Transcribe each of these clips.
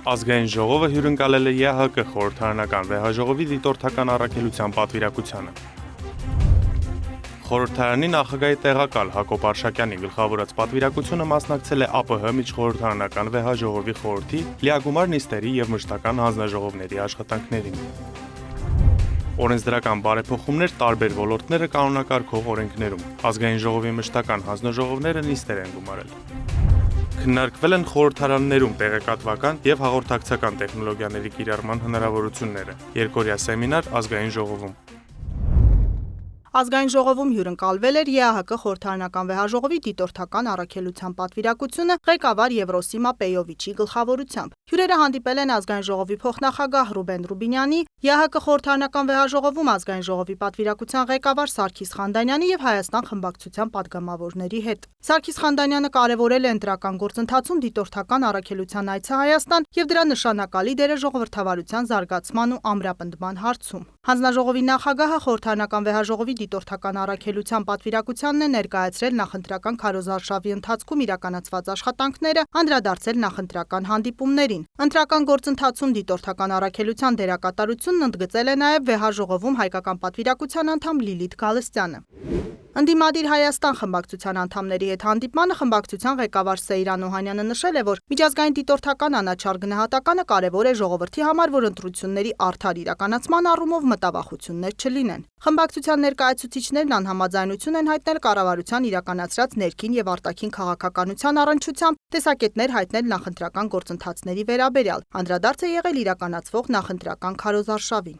Ազգային ժողովը հյուրընկալել է ԵԱՀԿ խորհրդարանական վեհաժողովի դիտորդական առաքելության պատվիրակությանը։ Խորհրդարանի նախագահի տեղակալ Հակոբ Արշակյանի գլխավորած պատվիրակությունը մասնակցել է ԱՊՀ միջխորհրդարանական վեհաժողովի խորհրդի լիագումար նիստերի եւ մշտական հանձնաժողովների աշխատանքներին։ Օրենսդրական բարեփոխումներ տարբեր ոլորտները կանոնակարգող օրենքներում։ Ազգային ժողովի մշտական հանձնաժողովները նիստեր են գումարել։ Քննարկվել են խորհրդարաններում տեղեկատվական եւ հաղորդակցական տեխնոլոգիաների կիրառման հնարավորությունները։ Երկօրյա սեմինար Ազգային ժողովում։ Ազգային ժողովում հյուրընկալվել էր ԵԱՀԿ խորհրդարանական վեհաժողովի դիտորդական առաքելության պատվիրակությունը ղեկավար Եվրոսիմա Պեյովիչի գլխավորությամբ։ Հյուրերը հանդիպել են ազգային ժողովի փոխնախագահ Ռուբեն Ռուբինյանի, ԵԱՀԿ խորհրդարանական վեհաժողովում ազգային ժողովի պատվիրակության ղեկավար Սարգիս Խանդանյանի եւ Հայաստան խմբակցության падգամավորների հետ։ Սարգիս Խանդանյանը կարևորել է ընտրական գործընթացում դիտորդական առաքելության այցը Հայաստան եւ դրա նշանակալի դերը ժողովրդավարության զարգացման ու ամրապնդման հարցում։ Հանձնաժողովի նախագահը խորհրդարանական վեհաժողովի դիտորդական առաքելության պատվիրակությանն է ներկայացրել նախընտրական քարոզարշավի ընթացքում իրականացված աշխատանքները, անդրադարձել նախընտրական հանդիպումներին։ Ընտրական գործընթացում դիտորդական առաքելության դերակատարությունն ընդգծել է նաև վեհաժողովում հայկական պատվիրակության անդամ Լիլիթ Գալստյանը։ Ընդդիմադիր Հայաստան խմբակցության անդամների հետ հանդիպմանը խմբակցության ղեկավար Սեյրան Օհանյանը նշել է, որ միջազգային դիտորդական անաչառ գնահատականը կարևոր է ժողովրդի համար, որ ընտրությունների արդար իրականացման առումով մտավախություններ չլինեն։ Խմբակցության ներկայացուցիչներն անհամաձայնություն են հայտնել կառավարության իրականացրած ներքին եւ արտաքին քաղաքականության առնչությամբ տեսակետներ հայտնել նախընտրական գործընթացների վերաբերյալ։ Անդրադարձ է եղել իրականացվող նախընտրական քարոզարշավին։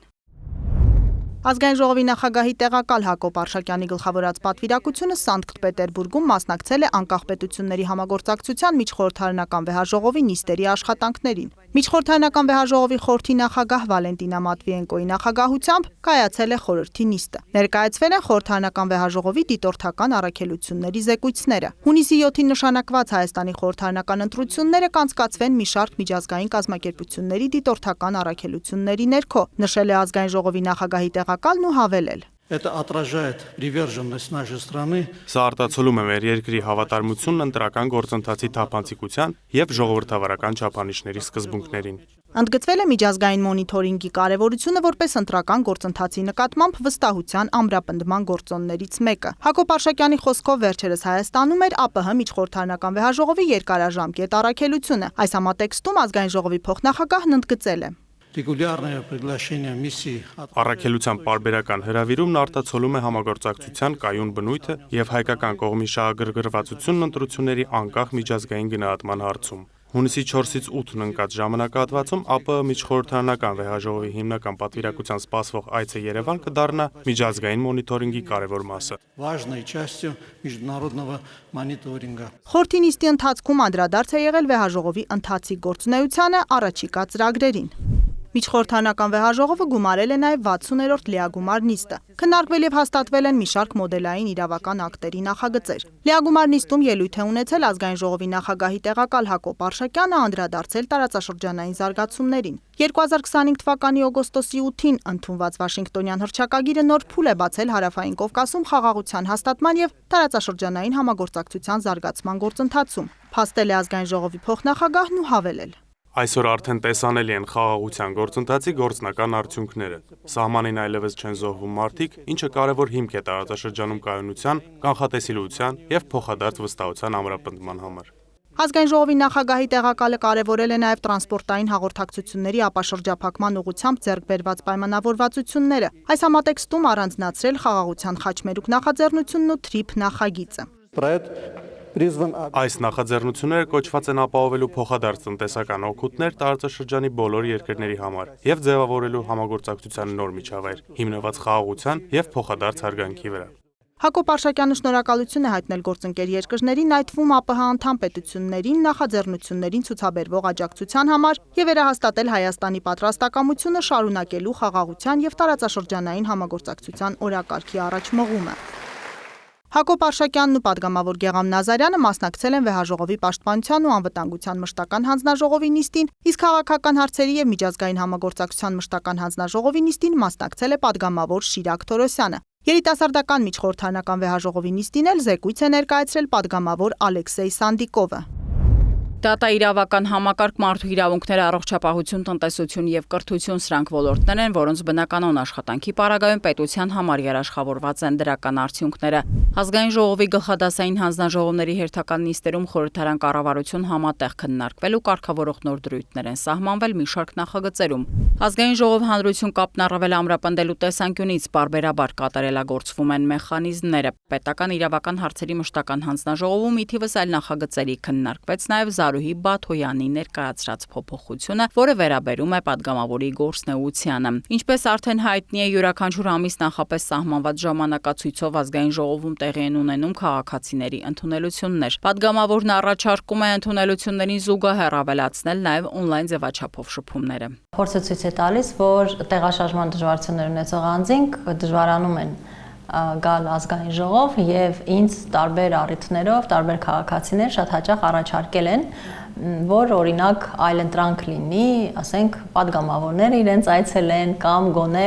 Ազգային ժողովի նախագահի տեղակալ Հակոբ Արշակյանի գլխավորած պատվիրակությունը Սանկտ Պետերբուրգում մասնակցել է անկախ պետությունների համագործակցության միջխորհրդարանական վեհաժողովի նիստերի աշխատանքներին։ Միջխորհրդարանական վեհաժողովի խորհրդի նախագահ Վալենտինա Մատվիենկոյի նախագահությամբ կայացել է խորհրդի նիստը։ Ներկայացվել են խորհրդարանական վեհաժողովի դիտորդական առաքելությունների զեկույցները։ Հունիսի 7-ին նշանակված Հայաստանի խորհրդարանական ընտրությունները կանցկացվեն մի շարք միջազգային կազմակերպությունների դիտորդական առաքելությունների ներքո, նշել է ազգային ժողովի նախագահի տեղակալն ու հավելել. Это отражает приверженность нашей страны. Սա արտացոլում է մեր երկրի հավատարմությունն ընտրական գործընթացի թափանցիկության եւ ժողովրդավարական չափանիշների սկզբունքներին։ Ընդգծվել է միջազգային մոնիթորինգի կարևորությունը որպես ընտրական գործընթացի նկատմամբ վստահության ամրապնդման գործոններից մեկը։ Հակոբ Արշակյանի խոսքով վերջերս Հայաստանում էր ԱՊՀ միջխորհրդարանական վեհաժողովի երկարաժամկետ առաքելությունը։ Այս համատեքստում ազգային ժողովի փոխնախագահն ընդգծել է. Регулярное приглашение миссии. Առաքելության պարբերական հրավիրումն արտացոլում է համագործակցության կայուն բնույթը եւ հայկական կողմի շահագրգռվածությունն ընտրությունների անկախ միջազգային գնահատման հարցում։ Հունիսի 4-ից 8-ն ընկած ժամանակահատվածում ԱՊՀ միջխորհրդարանական վեհաժողովի հիմնական պատվիրակության սպասվող այցը Երևան կդառնա միջազգային մոնիթորինգի կարևոր մասը։ Важной частью международного мониторинга. Խորհրդի նիստի ընթացքում անդրադարձ է եղել վեհաժողովի ընթացիկ գործունեությանը, առաջիկա ծրագրերին։ Միջխորհրդարանական վեհաժողովը գումարել է նաև 60-րդ լիագումար նիստը։ Քննարկվել եւ հաստատվել են մի շարք մոդելային իրավական ակտերի նախագծեր։ Լիագումար նիստում ելույթ է ունեցել ազգային ժողովի նախագահի տեղակալ Հակոբ Արշակյանը, անդրադարձել տարածաշրջանային զարգացումներին։ 2025 թվականի օգոստոսի 8-ին ընդունված Վաշինգտոնյան հռչակագիրը նոր փուլ է բացել Հարավային Կովկասում խաղաղության հաստատման եւ տարածաշրջանային համագործակցության զարգացման գործընթացում։ Փաստել է ազգային ժողովի փոխնախագահն ու հավելել. Այսօր արդեն տեսանելի են խաղաղության գործընթացի գործնական արդյունքները։ Սահմանին այլևս չեն զոհվում մարդիկ, ինչը կարևոր հիմք է տարածաշրջանում կայունության, կանխատեսելիության եւ փոխադարձ վստահության ամրապնդման համար։ Ազգային ժողովի նախագահի տեղակալը կարևորել է նաև տրանսպորտային հաղորդակցությունների ապաշրջափակման ուղղությամբ ձեռք բերված պայմանավորվածությունները։ Այս համատեքստում առանձնացրել խաղաղության խաչմերուկ նախաձեռնությունն ու TRIP նախագիծը։ Այս նախաձեռնությունները կոչված են ապահովելու փոխադարձ տնտեսական օգուտներ տարածաշրջանի բոլոր երկրների համար եւ ձևավորելու համագործակցության նոր միջավայր, հիմնված խաղաղության եւ փոխադարձ հարգանքի վրա։ Հակոբ Արշակյանը շնորհակալություն է հայտնել գործընկեր երկրներին, այդ թվում ԱՊՀ անդամ պետություններին նախաձեռնություններին ցուցաբերվող աջակցության համար եւ վերահաստատել Հայաստանի պատրաստակամությունը շարունակելու խաղաղության եւ տարածաշրջանային համագործակցության օրակարգի առաջմղումը։ Հակոբ Արշակյանն ու падգամավոր Գեղամ Նազարյանը մասնակցել են վեհաժողովի պաշտպանության ու անվտանգության մշտական հանձնաժողովի նիստին, իսկ քաղաքական հարցերի եւ միջազգային համագործակցության մշտական հանձնաժողովի նիստին մասնակցել է падգամավոր Շիրակ Թորոսյանը։ Երիտասարդական միջխորհրդարանական վեհաժողովի նիստին էլ զեկույց է ներկայացրել падգամավոր Ալեքսեյ Սանդիկովը։ Դատա իրավական համակարգ, մարդու իրավունքները, առողջապահություն, տնտեսություն եւ կրթություն սրանք ոլորտներ են, որոնց բնականոն աշխատանքի պարագայում պետության համար երաշխավորված են դրական արդյունքները։ Ազգային ժողովի գլխադասային հանձնաժողովների հերթական նիստերում խորհրդարան կառավարություն համատեղ քննարկվել ու կարգավորող նոր դրույթներ են սահմանվել մի շարք նախագծերում։ Ազգային ժողով հանրություն կապն առավել ամրապնդելու տեսանկյունից պարբերաբար կատարելագործվում են մեխանիզմները։ Պետական իրավական հարցերի մշտական հանձնաժողովում ի թիվս այլ նախագծերի քննարկվեց նաև Զարուհի Բաթոյանի ներկայացրած փոփոխությունը, որը վերաբերում է падգամավորի գործունեությանը։ Ինչպես արդեն հայտնի է, յուրաքանչյուր ամիս նախապես սահմանված ժամանակացույցով ազգային ժողովում տեղի են ունենում քաղաքացիների ընդունելություններ։ Падգամավորն առաջարկում է ընդունելություններին զուգահեռ ավելացնել նաև on-line ձևաչափով շփումները։ Փորձը ցույց է տալիս, որ տեղաշարժման դժվարություններ ունեցող անձինք դժվարանում են գալ ազգային ժողով եւ ինձ տարբեր առիթներով, տարբեր քաղաքացիներ շատ հաճախ առաջարկել են, որ օրինակ այլընտրանք լինի, ասենք падգամավորները իրենց այցելեն կամ գոնե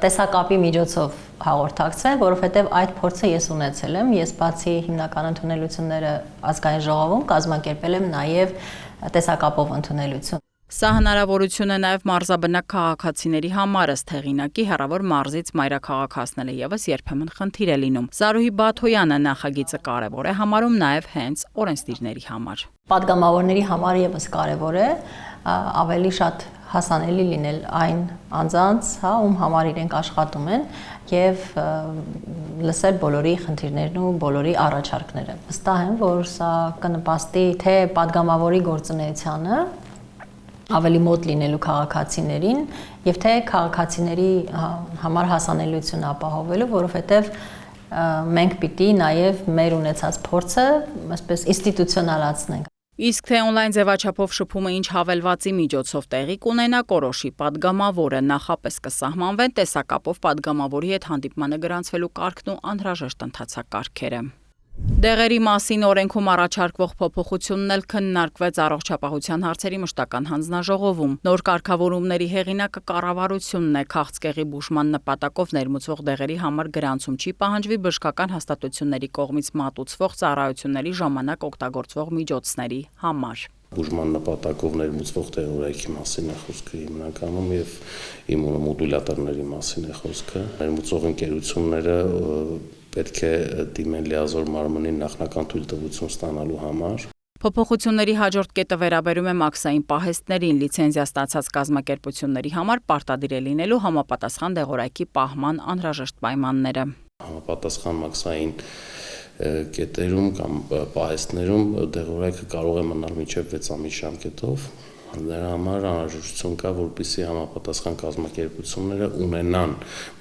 տեսակապի միջոցով հաղորդակցեն, որովհետեւ այդ փորձը ես ունեցել եմ, ես բացի հիմնական ընդունելությունները ազգային ժողովում կազմակերպել եմ նաեւ տեսակապով ընդունելություն։ Սա հնարավորություն է նաև մարզաբնակ քաղաքացիների համար ըստ հեղինակի հեռավոր մարզից մայրաքաղաք հասնելը եւս երբեմն խնդիր է լինում։ Զարուհի Բաթոյանը նախագիծը կարևոր է համարում նաև հենց օրենսդիրների համար։ Падգամավորների համար եւս կարևոր է ավելի շատ հասանելի լինել այն անձանց, ում համար իրենք աշխատում են եւ լսել բոլորի խնդիրներն ու բոլորի առաջարկները։ Վստահ եմ, որ սա կնպաստի թե падգամավորի գործունեությանը ավելի մոտ լինելու քաղաքացիներին եւ թե քաղաքացիների համար հասանելիություն ապահովելու, որովհետեւ մենք պիտի նաեւ մեր ունեցած փորձը այսպես ինստիտուցիոնալացնենք։ Իսկ թե on-line ձևաչափով շփումը ինչ հավելվածի միջոցով տեղի կունենա, կորոշի падգամավորը, նախապես կսահմանվեն տեսակապով падգամավորի հետ հանդիպմանը գրանցվելու կարգն ու անհրաժեշտ ընթացակարգերը։ Դեղերի մասին օրենքում առաջարկվող փոփոխությունն էլ քննարկվեց առողջապահության հարցերի մշտական հանձնաժողովում։ Նոր կարգավորումների հեղինակը կառավարությունն է, քաղցկեղի բուժման նպատակով ներմուծվող դեղերի համար գրանցում չի պահանջվի բժշկական հաստատությունների կողմից մատուցվող ծառայությունների ժամանակ օգտագործվող միջոցների համար։ Բուժման նպատակով ներմուծվող տեղորայքի մասին է խոսքը հիմնականում եւ իմունոմոդուլյատորների մասին է խոսքը։ Ներմուծող ընկերությունները պետք է դիմեն լիազոր մարմնին նախնական թույլտվություն ստանալու համար։ Փոփոխությունների հաջորդ կետը վերաբերում է մաքսային պահեստներին, լիցենզիա ստացած կազմակերպությունների համար պարտադիր է լինելու համապատասխան դեղորայքի պահման անհրաժեշտ պայմանները։ Համապատասխան մաքսային կետերում կամ պահեստներում դեղորայքը կարող է մնալ մինչև 6 ամիս ժամկետով։ Դրա համար անհրաժեշտություն կա, որպեսզի համապատասխան կազմակերպությունները ունենան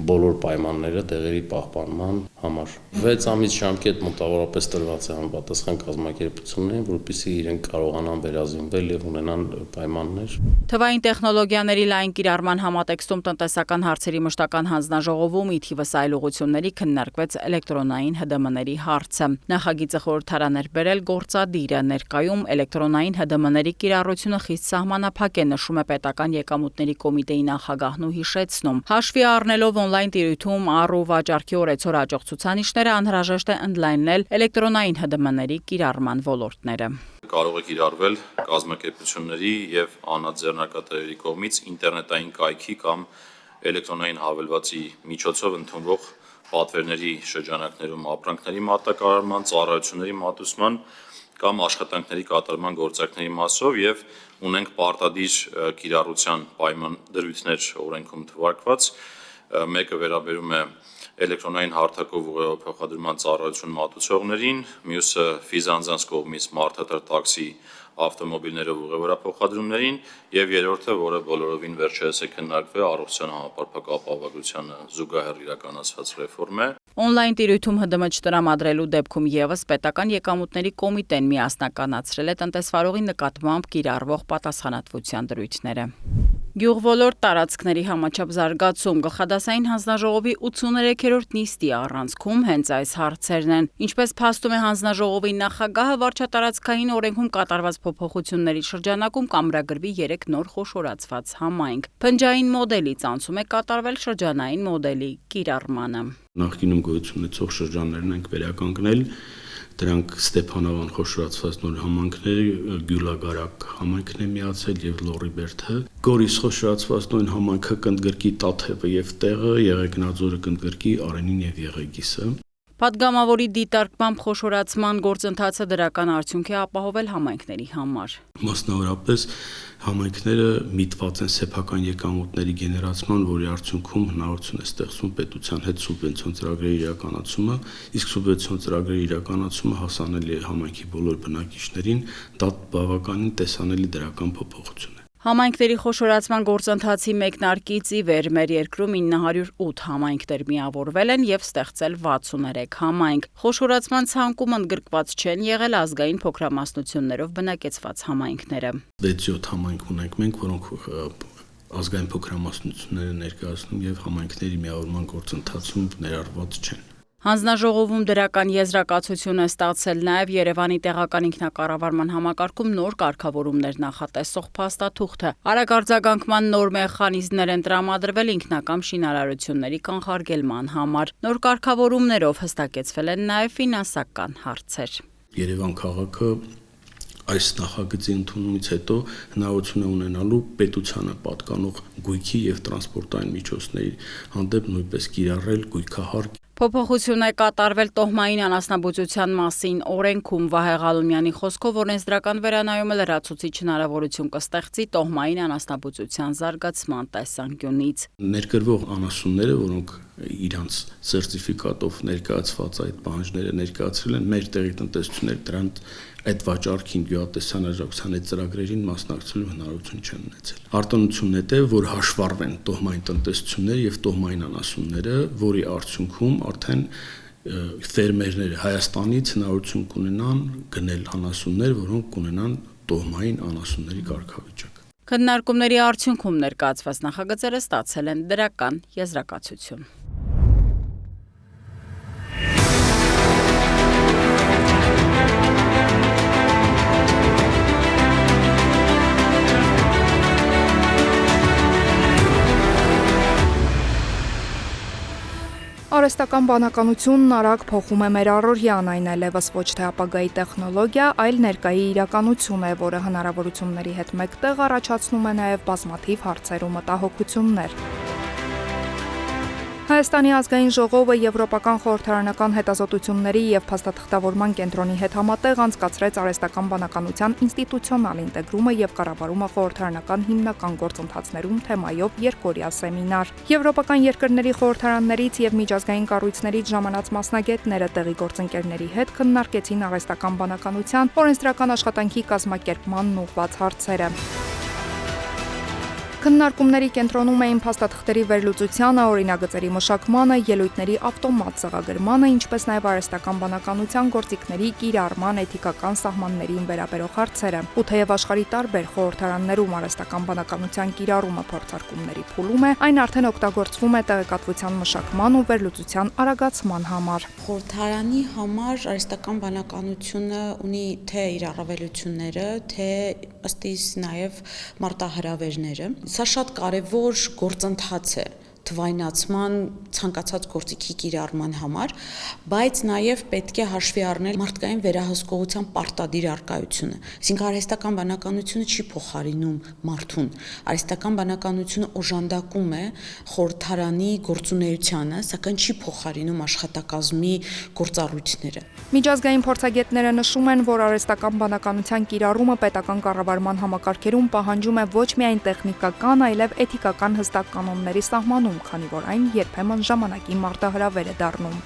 բոլոր պայմանները դեղերի պահպանման համար։ 6 ամիս ժամկետ մոտավորապես տրված է համապատասխան կազմակերպություններին, որպեսզի իրենք կարողանան վերազինվել եւ ունենան պայմաններ։ Թվային տեխնոլոգիաների լայն կիրառման համատեքստում տնտեսական հարցերի մշտական հանձնաժողովում ի թիվս այլ ուղղությունների քննարկվեց էլեկտրոնային ՀԴՄ-ների հարցը։ Նախագիծը խորհրդարան էր բերել գործադիրը, ներկայում էլեկտրոնային ՀԴՄ-ների կիրառությունը խիստ սահմանափակ է, նշում է պետական եկամուտների կոմիտեի նախագահն ու հիշեցնում։ Հաշվի առնելով on-line տիրույթում առ ու վաճառքի օրեցօր աճող ցուցանիշները, անհրաժեշտ է ընդլայնել էլեկտրոնային ՀԴՄ-ների կիրառման ոլորտները։ Կարող է կիրառվել կազմակերպությունների եւ անձեռնարկատերերի կողմից ինտերնետային կայքի կամ էլեկտրոնային հավելվածի միջոցով ընդունվող պատվերների շրջանակներում ապրանքների մատակարարման, ծառայությունների մատուցման կամ աշխատանքների կատարման գործակների մասով եւ ունենք պարտադիր կիրառության պայման դրույթներ օրենքում թվարկված, մեկը վերաբերում է էլեկտրոնային հարթակով ուղղելով փոխադրման ծառայություն մատուցողներին, մյուսը ֆիզանձանց կողմից մարդատար տաքսի ավտոմոբիլներով ուղևորափոխադրումներին եւ երրորդը, որը բոլորովին վերջերս է քննարկվել, առողջության համապարփակ ապահովագրությանը զուգահեռ իրականացված ռեֆորմ է։ On-line տիրույթում ՀԴՄ չտրամադրելու դեպքում եւս պետական եկամուտների կոմիտեն միասնականացրել է տնտեսվարողի նկատմամբ կիրառվող պատասխանատվության դրույթները։ Գյուղոլորտ տարածքների համաչափ զարգացում գլխադասային հանձնաժողովի 83-րդ նիստի առանցքում հենց այս հարցերն են։ Ինչպես փաստում է հանձնաժողովի նախագահը, վարչատարածքային օրենքում կատարված փոփոխությունների շրջանակում կամրագրվի 3 նոր խոշորացված համայնք։ Փնջային մոդելից անցում է կատարվել շրջանային մոդելի կիրառմանը։ Նախկինում գոյություն ունեցող շրջաններն ենք վերականգնել, Դրանք Ստեփանավան խոշորացված նոր համայնքները, Գյուլագարակ համայնքն է միացել եւ Լորիբերդը, Գորիս խոշորացված նույն համայնքը կընդգրկի Տաթևը եւ Տեղը, Եղեգնաձորը կընդգրկի Արենին եւ Եղեգիսը։ Պատգամավորի դիտարկմամբ խոշորացման գործընթացը դրական արդյունք է ապահովել համայնքների համար։ Մասնավորապես համայնքները միտված են սեփական եկամուտների գեներացման, որի արդյունքում հնարավորություն է ստեղծվում պետության հետ սուբվենցիոն ծրագրերի իրականացումը, իսկ սուբվենցիոն ծրագրերի իրականացումը հասանելի է համայնքի բոլոր բնակիչներին, դա բավականին տեսանելի դրական փոփոխություն է։ Համայնքների խոշորացման գործընթացի մեկնարկից ի վեր մեր երկրում 908 համայնքներ միավորվել են եւ ստեղծել 63 համայնք։ Խոշորացման ցանկում ընդգրկված չեն եղել ազգային փոքրամասնություններով բնակեցված համայնքները։ 6-7 համայնք ունենք մենք, որոնք ազգային փոքրամասնությունները ներկայացնում եւ համայնքների միավորման գործընթացում ներառված չեն։ Հանձնաժողովում դրական եզրակացություն է ստացել նաև Երևանի տեղական ինքնակառավարման համակարգում նոր կարգավորումներ նախատեսող փաստաթուղթը։ Արագ արձագանքման նոր մեխանիզմներ են տրամադրվել ինքնակամ շինարարությունների կանխարգելման համար։ Նոր կարգավորումներով հստակեցվել են նաև ֆինանսական հարցեր։ Երևան քաղաքը այս նախագծի ընդունումից հետո հնարավորություն է ունենալու պետությանը պատկանող գույքի եւ տրանսպորտային միջոցների հանդեպ նույնպես կիրառել գույքահար։ Փոփոխություն է կատարվել տոհմային անասնաբուծության մասին օրենքում Վահե Ղալումյանի խոսքով օրենսդրական վերանայումը լրացուցիչ հնարավորություն կստեղծի տոհմային անասնաբուծության զարգացման տեսանկյունից։ Ներկրվող անասունները, որոնք իրանց սերտիֆիկատով ներկայացված այդ պահանջները ներկայացրել են, մեր տեղի տնտեսությունները դրանց այդ վաճառքին գյուղատնտեսության աջակցության այդ ծրագրերին մասնակցելու հնարավորություն չեն ունեցել։ Արտոնությունն է թե, որ հաշվառվեն տոհմային տնտեսությունները եւ տոհմային անասունները, որի արդյունքում արդեն ֆերմերները Հայաստանից հնարավորություն կունենան գնել անասուններ, որոնք կունենան տոհմային անասունների կարգավիճակ։ Քննարկումների արդյունքում ներկայացված նախագծերը ստացել են դրական եզրակացություն։ Արհեստական բանականությունն արագ փոխում է մեր առօրյան, այն այլևս ոչ թե ապագայի տեխնոլոգիա, այլ ներկայի իրականություն է, որը հնարավորությունների հետ մեկտեղ առաջացնում է նաև բազմաթիվ հարցեր ու մտահոգություններ։ Հայաստանի ազգային ժողովը Եվրոպական խորհրդարանական հետազոտությունների եւ փաստաթղթավորման կենտրոնի հետ համատեղ անցկացրեց արհեստական բանականության ինստիտուցիոնալ ինտեգրումը եւ կառավարումը խորհրդարանական հիմնական գործընթացներում թեմայով երկօրյա սեմինար։ Եվրոպական երկրների խորհրդարաններից եւ միջազգային կառույցներից ժամանած մասնագետները տեղի գործընկերների հետ քննարկեցին արհեստական բանականության օրենսդրական աշխատանքի կազմակերպմանն ուղղված հարցերը։ Քննարկումների կենտրոնում էին փաստաթղթերի վերլուծությանը, օրինագծերի մշակմանը, ելույթների ավտոմատ ծրագրմանը, ինչպես նաև արհեստական բանականության գործիքների կիրառման էթիկական սահմաններին վերաբերող հարցերը։ Ու թեև աշխարհի տարբեր խորհրդարաններում արհեստական բանականության կիրառումը փորձարկումների փուլում է, այն արդեն օգտագործվում է տեղեկատվության մշակման ու վերլուծության արագացման համար։ Խորհրդարանի համար արհեստական բանականությունը ունի թե իր առավելությունները, թե ըստ իս նաև մարտահրավերները։ Սա շատ կարևոր գործընթաց է թվայնացման ցանկացած գործիքի կիրառման համար, բայց նաև պետք է հաշվի առնել մարդկային վերահսկողության պարտադիր առկայությունը։ Այսինքն արհեստական բանականությունը չի փոխարինում մարդուն։ Արհեստական բանականությունը օժանդակում է խորհրդարանի գործունեությանը, սակայն չի փոխարինում աշխատակազմի գործառույթները։ Միջազգային փորձագետները նշում են, որ արհեստական բանականության կիրառումը պետական կառավարման համակարգերում պահանջում է ոչ միայն տեխնիկական, այլև էթիկական հստակ կանոնների սահմանում, քանի որ այն երբեմն ժամանակի մարտահրավեր է դառնում։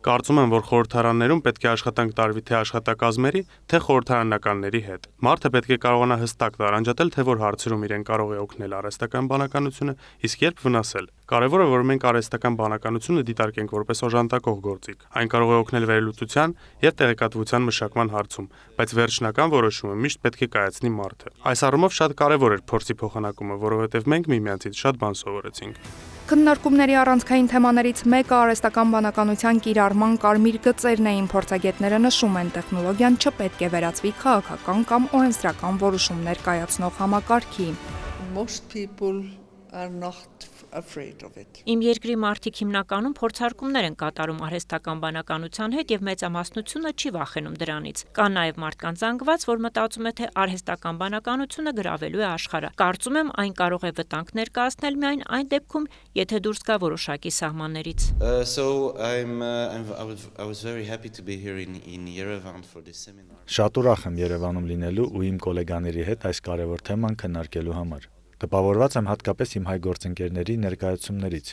Կարծում եմ, որ խորհրդարաններում պետք է աշխատանք տարվի թե աշխատակազմերի, թե խորհրդարանականների հետ։ Մարդը պետք է կարողանա հստակ տարանջատել, թե որ հարցերում իրեն կարող է օգնել արհեստական բանականությունը, իսկ երբ վնասել։ Կարևորը, որ մենք արհեստական բանականությունը դիտարկենք որպես օժանդակող գործիք։ Այն կարող է օգնել վերլուծության եւ տեղեկատվության մշակման հարցում, բայց վերջնական որոշումը միշտ պետք է կայացնի մարդը։ Այս առումով շատ կարևոր էր փորձի փոխանակումը, որովհետեւ մենք միմյանցից շատ բան սովորեցինք։ Քննարկումների առանցքային թեմաներից մեկը արհեստական բանականության կիրառման կարմիր գծերն էին, փորձագետները նշում են, տեխնոլոգիան չպետք է վերածվի քաղաքական կամ օրենսդրական որոշումներ կայացնող համակարգի։ are not afraid of it. Իմ երկրի մարդիկ հիմնականում փորձարկումներ են կատարում արհեստական բանականության հետ եւ մեծամասնությունը չի վախենում դրանից։ Կա նաեւ մարդկանց զանգված, որ մտածում է, թե արհեստական բանականությունը գրավելու է աշխարհը։ Կարծում եմ, այն կարող է վտանգ ներկայացնել միայն այն դեպքում, եթե դուրս գա որոշակի սահմաններից։ I was very happy to be here in Yerevan for this seminar. Շատ ուրախ եմ Երևանում լինելու ու իմ գոլեգաների հետ այս կարևոր թեման քննարկելու համար։ Տպավորված եմ հատկապես իմ հայ գործընկերների ներկայացումներից,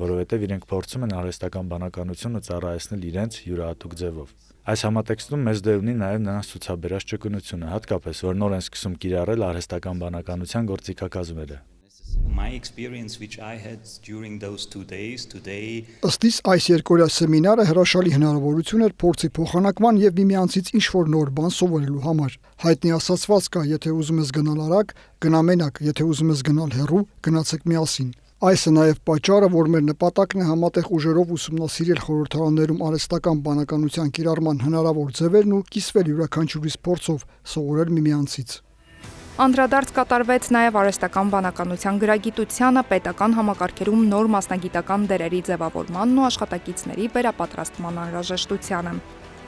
որովհետև իրենք փորձում են արհեստական բանականությունը ծառայեցնել իրենց յուրահատուկ ձևով։ Այս համատեքստում մեծ դեր ունի նաև նրանց ցուցաբերած ճկունությունը, հատկապես որ նոր են սկսում կիրառել արհեստական բանականության գործիքակազմերը։ My experience which I had during those 2 days today Ըստ իս այս երկօրյա սեմինարը հրաշալի հնարավորություն էր փորձի փոխանակման եւ միմյանցից ինչ-որ նոր բան սովորելու համար։ Հայտնի ասացված կա, եթե ուզում ես գնալ արագ, գնա մենակ, եթե ուզում ես գնալ հեռու, գնացեք միասին։ Այս է նաև պատճառը, որ մեր նպատակն է համատեղ ուժերով ուսումնասիրել խորհրդարաններում արհեստական բանականության կիրառման հնարավոր ձևերն ու կիսվել յուրաքանչյուրիս փորձով սովորել միմյանցից։ Անդրադարձ կատարվեց նաև արհեստական բանականության գրագիտությանը, պետական համակարգերում նոր մասնագիտական դերերի ձևավորմանն ու աշխատակիցների վերապատրաստման անհրաժեշտությանը։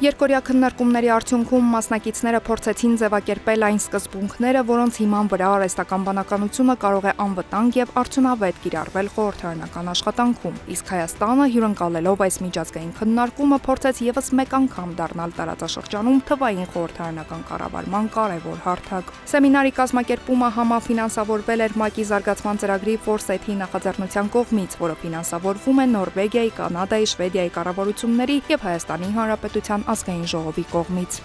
Երկօրյա քննարկումների արդյունքում մասնակիցները փորձեցին ձևակերպել այն սկզբունքները, որոնց հիման վրա արհեստական բանականությունը կարող է անվտանգ եւ արդյունավետ կիրառվել խորհրդարանական աշխատանքում։ Իսկ Հայաստանը հյուրընկալելով այս միջազգային քննարկումը փորձեց եւս մեկ անգամ դառնալ տարածաշրջանում թվային խորհրդարանական կառավարման կարևոր հարթակ։ Սեմինարի կազմակերպումը համաֆինանսավորվել էր ՄԱԿ-ի զարգացման ծրագրի Foresight-ի նախաձեռնության կողմից, որը ֆինանսավորվում է Նորվեգիայի, Կանադայի, Շվեդիայի կառավարությունների եւ Հայաստանի Հանրապետության ազգային ժողովի կողմից։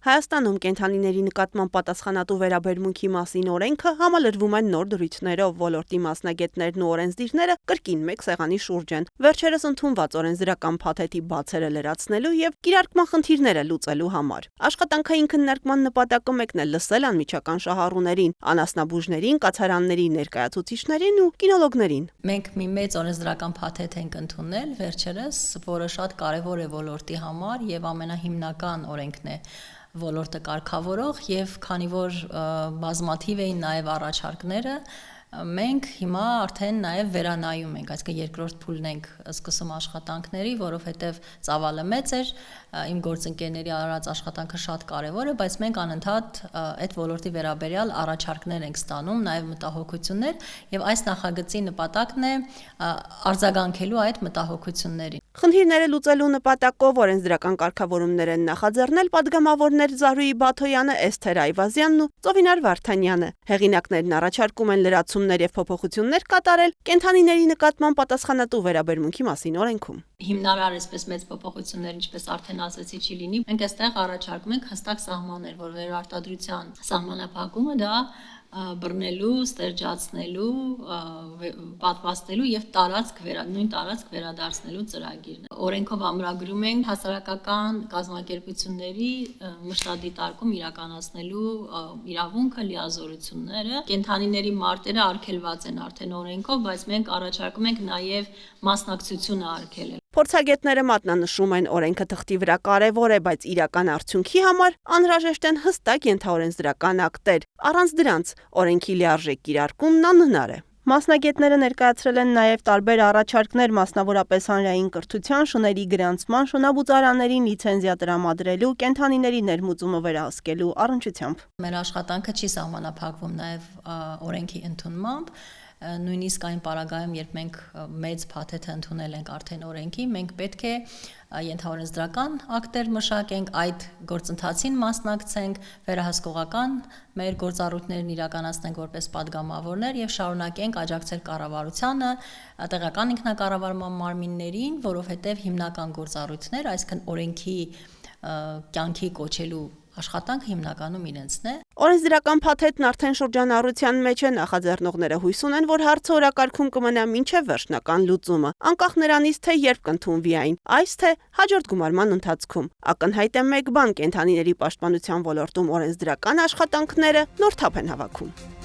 Հայաստանում կենդանիների նկատմամբ պատասխանատու վերաբերմունքի մասին օրենքը համալրվում են նոր դրույթներով, ոլորտի մասնագետներն ու օրենսդիրները կրկին մեկ սեղանի շուրջ են։ Վերջերս ընդունված օրենսդրական փաթեթի բացերը լրացնելու եւ կիրարկման խնդիրները լուծելու համար։ Աշխատանքային քննարկման նպատակը մեկն է լսել անմիջական շահառուներին, անասնաբուժներին, կացարանների ներկայացուցիչներին ու կինոլոգներին։ Մենք մի մեծ օրենսդրական փաթեթ ենք ընդունել վերջերս, որը շատ կարևոր է ոլորտի համար եւ ամենահիմնական օրենքն է ոլորտը կարգավորող եւ քանի որ բազմաթիվ էին նաեւ առաջարկները, մենք հիմա արդեն նաեւ վերանայում ենք, այսինքն երկրորդ փուլն ենք սկսում աշխատանքների, որովհետեւ ծավալը մեծ էր, իմ գործընկերների արած աշխատանքը շատ կարևոր է, բայց մենք անընդհատ այդ ոլորտի վերաբերյալ առաջարկներ ենք ստանում, նաեւ մտահոգություններ եւ այս նախագծի նպատակն է արձագանքելու այդ մտահոգություններին։ Խնդիրները լուծելու նպատակով օրենսդրական կարգավորումներ են նախաձեռնել падգամավորներ Զարուհի Բաթոյանը, Էսթեր Այվազյանն ու Ծովինար Վարդանյանը։ Հեղինակներն առաջարկում են լրացումներ եւ փոփոխություններ կատարել կենդանիների նկատմամբ պատասխանատու վերաբերմունքի մասին օրենքում։ Հիմնարար այսպես մեծ փոփոխություններ, ինչպես արդեն ասացի, չի լինի։ Մենք այստեղ առաջարկում ենք հստակ սահմաններ, որ վերարտադրության սահմանափակումը դա բռնելու, ստերջացնելու, պատվաստելու եւ նույն տարածք վերադարձնելու ծրագիրն է։ Օրենքով ամրագրում ենք հասարակական կազմակերպությունների մշտադիտարկում իրականացնելու իրավունքը, լիազորությունները։ Կենդանիների մարտերը արգելված են արդեն օրենքով, բայց մենք առաջարկում ենք նաեւ մասնակցությունը արգելել։ Փորձագետները մատնանշում են, օրենքը թղթի վրա կարևոր է, բայց իրական արդյունքի համար անհրաժեշտ են հստակ ենթաօրենսդրական ակտեր։ Առանց դրանց օրենքի լիարժեք կիրարկումն անհնար է։ Մասնագետները ներկայացրել են նաև տարբեր առաջարկներ, մասնավորապես հանրային կրթության, շների գրանցման, շնաբուծարաններին լիցենզիա տրամադրելու, կենդանիների ներմուծումը վերահսկելու առնչությամբ։ Մեր աշխատանքը չի սահմանափակվում նաև օրենքի ընդունմամբ, նույնիսկ այն պարագայում, երբ մենք մեծ փաթեթ ընդունել ենք արդեն օրենքի, մենք պետք է ենթաօրենսդրական ակտեր մշակենք, այդ գործընթացին մասնակցենք, վերահսկողական մեր գործառույթներն իրականացնենք որպես падգամավորներ եւ շարունակենք աջակցել կառավարությանը, տեղական ինքնակառավարման մարմիններին, որովհետեւ հիմնական գործառույթներ, այսինքն օրենքի կյանքի կոչելու աշխատանքը հիմնականում իրենցն է։ Օրենսդրական փաթեթն արդեն շրջանառության մեջ է, նախաձեռնողները հույս ունեն, որ հարցը օրակարգում կմնա մինչև վերջնական լուծումը, անկախ նրանից, թե երբ կընդունվի այն, այս թե հաջորդ գումարման ընթացքում։ Ակնհայտ է մեկ բան, կենդանիների պաշտպանության ոլորտում օրենսդրական աշխատանքները նոր թափ են հավաքում։